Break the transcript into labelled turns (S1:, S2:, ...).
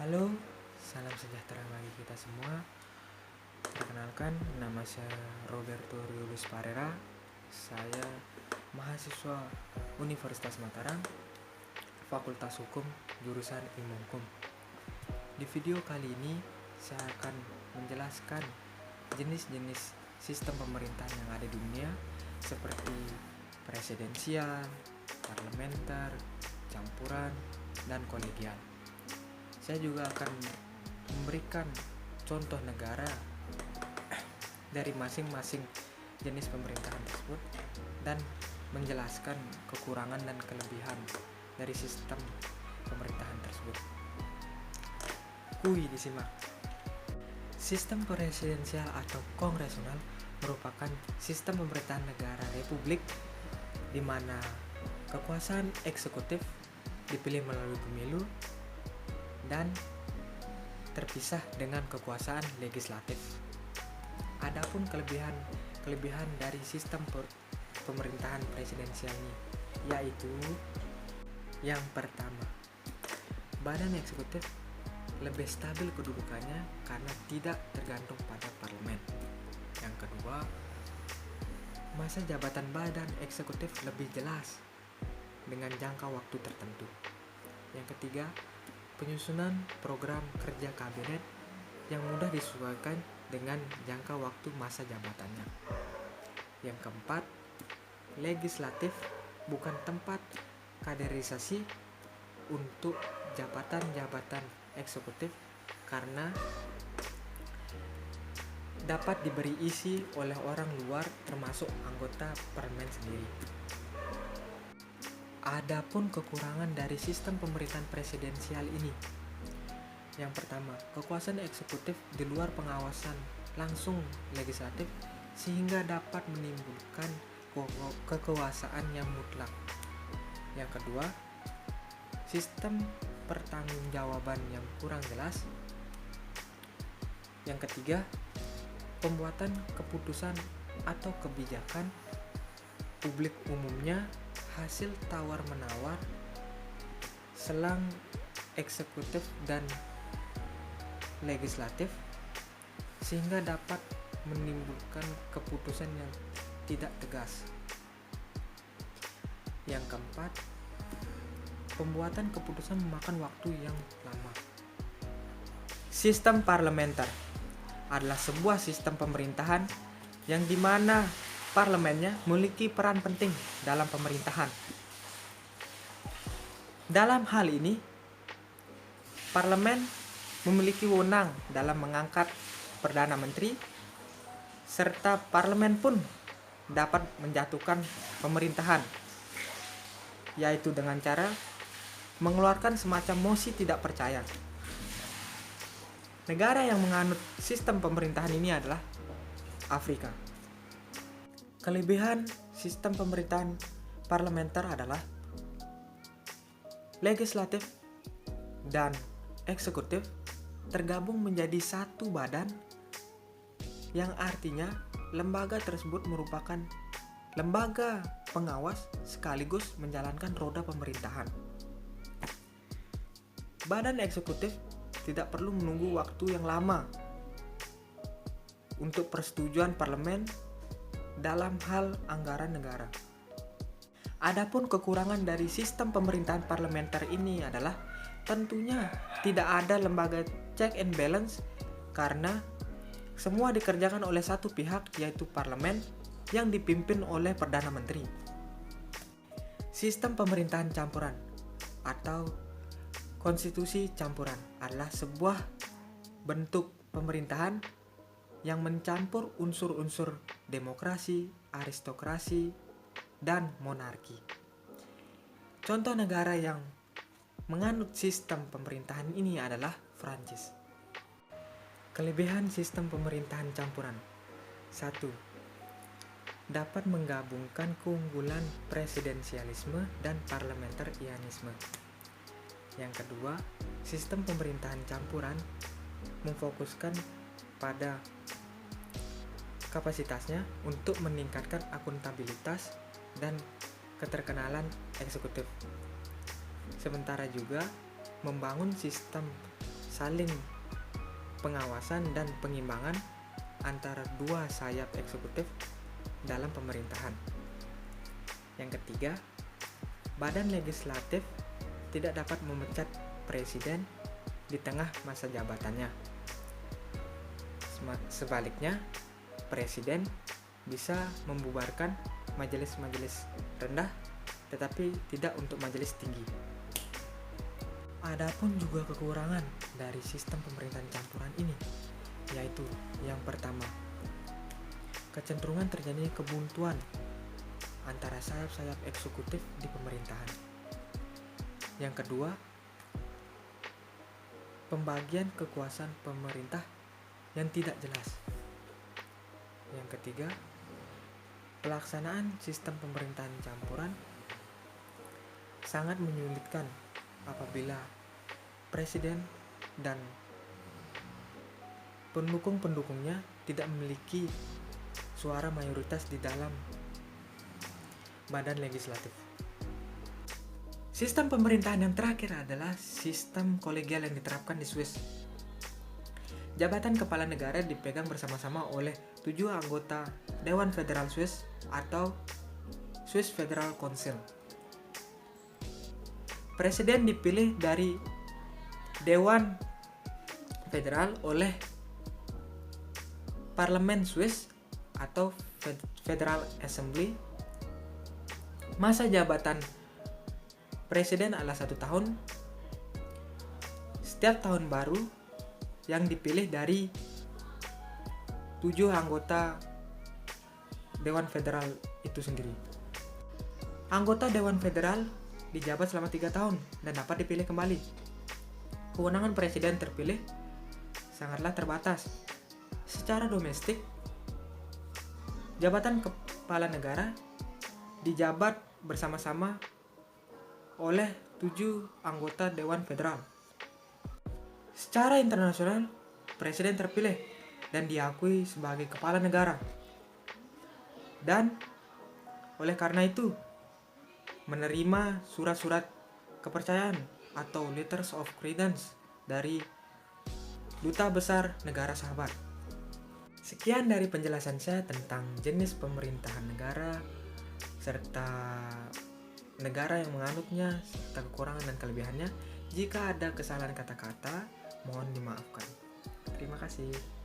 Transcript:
S1: Halo, salam sejahtera bagi kita semua. Perkenalkan, nama saya Roberto Riolus Parera. Saya mahasiswa Universitas Mataram, Fakultas Hukum, jurusan Ilmu Hukum. Di video kali ini, saya akan menjelaskan jenis-jenis sistem pemerintahan yang ada di dunia, seperti presidensial, parlementer, campuran, dan kolegial. Saya juga akan memberikan contoh negara dari masing-masing jenis pemerintahan tersebut dan menjelaskan kekurangan dan kelebihan dari sistem pemerintahan tersebut. Disimak. Sistem presidensial atau kongresional merupakan sistem pemerintahan negara republik di mana kekuasaan eksekutif dipilih melalui pemilu dan terpisah dengan kekuasaan legislatif. Adapun kelebihan dari sistem pemerintahan presidensial ini yaitu yang pertama, badan eksekutif lebih stabil kedudukannya karena tidak tergantung pada parlemen. Yang kedua, masa jabatan badan eksekutif lebih jelas dengan jangka waktu tertentu. Yang ketiga, penyusunan program kerja kabinet yang mudah disesuaikan dengan jangka waktu masa jabatannya. Yang keempat, legislatif bukan tempat kaderisasi untuk jabatan-jabatan eksekutif karena dapat diberi isi oleh orang luar termasuk anggota parlemen sendiri. Adapun kekurangan dari sistem pemerintahan presidensial ini, yang pertama, kekuasaan eksekutif di luar pengawasan langsung legislatif sehingga dapat menimbulkan kekuasaan yang mutlak. Yang kedua, sistem pertanggungjawaban yang kurang jelas. Yang ketiga, pembuatan keputusan atau kebijakan publik umumnya hasil tawar-menawar selang eksekutif dan legislatif sehingga dapat menimbulkan keputusan yang tidak tegas. Yang keempat, pembuatan keputusan memakan waktu yang lama. Sistem parlementer adalah sebuah sistem pemerintahan yang dimana parlemennya memiliki peran penting dalam pemerintahan. Dalam hal ini, parlemen memiliki wewenang dalam mengangkat perdana menteri, serta parlemen pun dapat menjatuhkan pemerintahan, yaitu dengan cara mengeluarkan semacam mosi tidak percaya. Negara yang menganut sistem pemerintahan ini adalah Afrika. Kelebihan sistem pemerintahan parlementer adalah legislatif dan eksekutif tergabung menjadi satu badan, yang artinya lembaga tersebut merupakan lembaga pengawas sekaligus menjalankan roda pemerintahan. Badan eksekutif tidak perlu menunggu waktu yang lama untuk persetujuan parlemen dalam hal anggaran negara. Adapun kekurangan dari sistem pemerintahan parlementer ini adalah tentunya tidak ada lembaga check and balance karena semua dikerjakan oleh satu pihak, yaitu parlemen yang dipimpin oleh Perdana Menteri. Sistem pemerintahan campuran atau konstitusi campuran adalah sebuah bentuk pemerintahan yang mencampur unsur-unsur demokrasi, aristokrasi, dan monarki. Contoh negara yang menganut sistem pemerintahan ini adalah Prancis. Kelebihan sistem pemerintahan campuran. 1. Dapat menggabungkan keunggulan presidensialisme dan parlementarianisme. Yang kedua, sistem pemerintahan campuran memfokuskan pada kapasitasnya untuk meningkatkan akuntabilitas dan keterkenalan eksekutif. Sementara juga membangun sistem saling pengawasan dan pengimbangan antara dua sayap eksekutif dalam pemerintahan. Yang ketiga, badan legislatif tidak dapat memecat presiden di tengah masa jabatannya. Sebaliknya, presiden bisa membubarkan majelis-majelis rendah tetapi tidak untuk majelis tinggi. Adapun juga kekurangan dari sistem pemerintahan campuran ini, yaitu yang pertama, kecenderungan terjadi kebuntuan antara sayap-sayap eksekutif di pemerintahan. Yang kedua, pembagian kekuasaan pemerintah yang tidak jelas. Yang ketiga, pelaksanaan sistem pemerintahan campuran sangat menyulitkan apabila presiden dan pendukung-pendukungnya tidak memiliki suara mayoritas di dalam badan legislatif. Sistem pemerintahan yang terakhir adalah sistem kolegial yang diterapkan di Swiss. Jabatan kepala negara dipegang bersama-sama oleh 7 anggota Dewan Federal Swiss atau Swiss Federal Council. Presiden dipilih dari Dewan Federal oleh Parlemen Swiss atau Federal Assembly. Masa jabatan presiden adalah 1 tahun. Setiap tahun baru yang dipilih dari 7 anggota Dewan Federal itu sendiri. Anggota Dewan Federal dijabat selama 3 tahun dan dapat dipilih kembali. Kewenangan presiden terpilih sangatlah terbatas. Secara domestik, jabatan kepala negara dijabat bersama-sama oleh 7 anggota Dewan Federal. Secara internasional, presiden terpilih dan diakui sebagai kepala negara. Dan oleh karena itu, menerima surat-surat kepercayaan atau letters of credence dari Duta Besar Negara Sahabat. Sekian dari penjelasan saya tentang jenis pemerintahan negara serta negara yang menganutnya serta kekurangan dan kelebihannya. Jika ada kesalahan kata-kata, mohon dimaafkan. Terima kasih.